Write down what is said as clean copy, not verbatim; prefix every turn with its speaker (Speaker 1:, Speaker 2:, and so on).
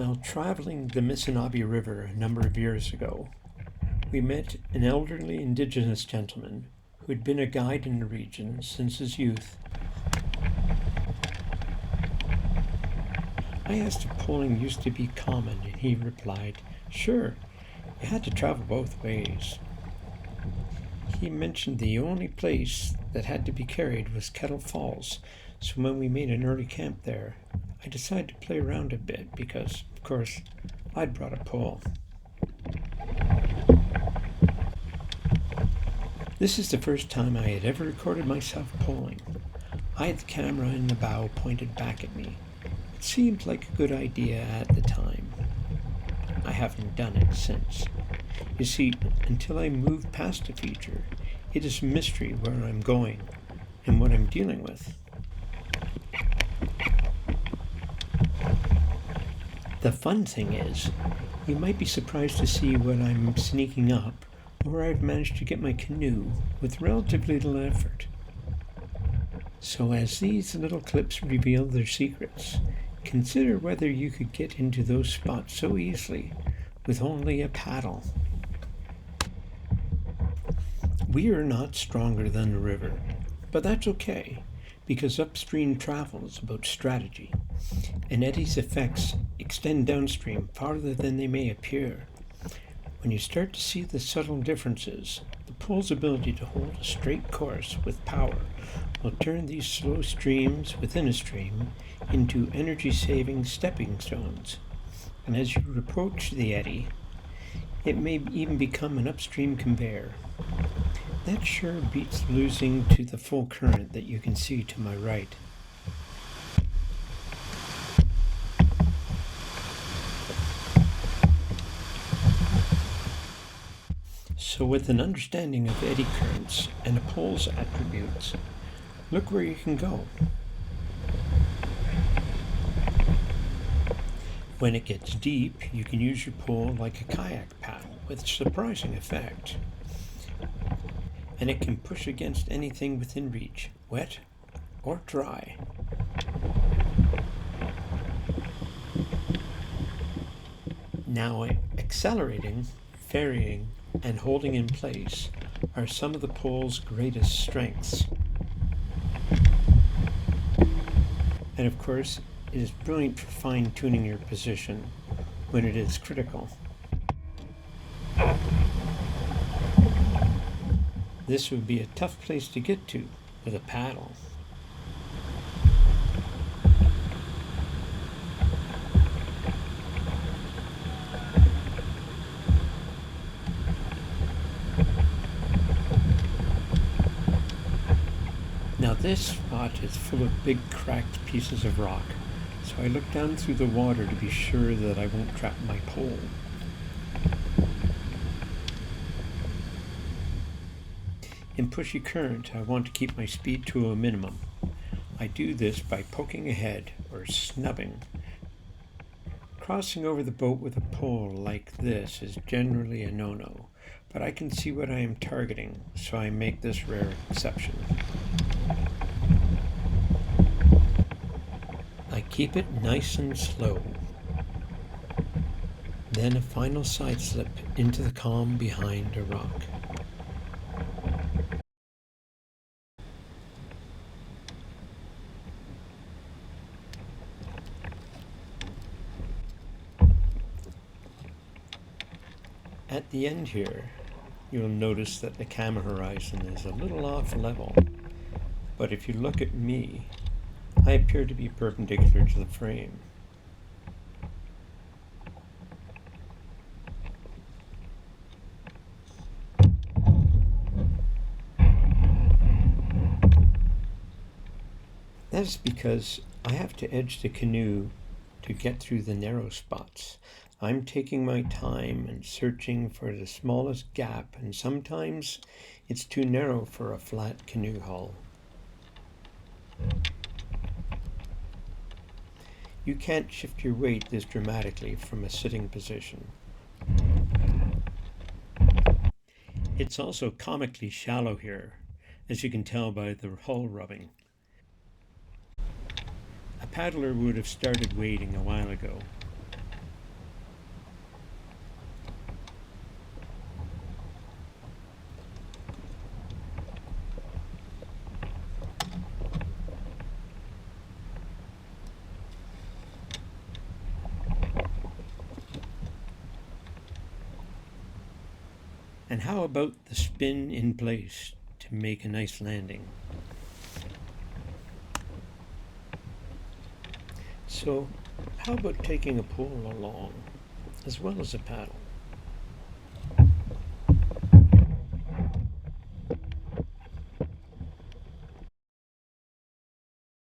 Speaker 1: While traveling the Mississippi River a number of years ago, we met an elderly indigenous gentleman who had been a guide in the region since his youth. I asked if poling used to be common, and he replied, "Sure, you had to travel both ways." He mentioned the only place that had to be carried was Kettle Falls, so when we made an early camp there, I decided to play around a bit because, of course, I'd brought a pole. This is the first time I had ever recorded myself poling. I had the camera in the bow pointed back at me. It seemed like a good idea at the time. I haven't done it since. You see, until I move past a feature, it is a mystery where I'm going and what I'm dealing with. The fun thing is, you might be surprised to see what I'm sneaking up or where I've managed to get my canoe with relatively little effort. So as these little clips reveal their secrets, consider whether you could get into those spots so easily with only a paddle. We are not stronger than the river, but that's okay, because upstream travel is about strategy, and eddy's effects extend downstream farther than they may appear. When you start to see the subtle differences, the pole's ability to hold a straight course with power will turn these slow streams within a stream into energy-saving stepping stones. And as you approach the eddy, it may even become an upstream conveyor. That sure beats losing to the full current that you can see to my right. So with an understanding of eddy currents and a pole's attributes, look where you can go. When it gets deep, you can use your pole like a kayak paddle with surprising effect. And it can push against anything within reach, wet or dry. Now, accelerating, ferrying, and holding in place are some of the pole's greatest strengths. And of course, it is brilliant for fine-tuning your position when it is critical. This would be a tough place to get to with a paddle. Now this spot is full of big cracked pieces of rock, so I look down through the water to be sure that I won't trap my pole. In pushy current, I want to keep my speed to a minimum. I do this by poking ahead or snubbing. Crossing over the boat with a pole like this is generally a no-no, but I can see what I am targeting, so I make this rare exception. I keep it nice and slow. Then a final side slip into the calm behind a rock. At the end here, you'll notice that the camera horizon is a little off level, but if you look at me, I appear to be perpendicular to the frame. That is because I have to edge the canoe to get through the narrow spots. I'm taking my time and searching for the smallest gap, and sometimes it's too narrow for a flat canoe hull. You can't shift your weight this dramatically from a sitting position. It's also comically shallow here, as you can tell by the hull rubbing. A paddler would have started wading a while ago. And how about the spin in place to make a nice landing? So, how about taking a pole along as well as a paddle?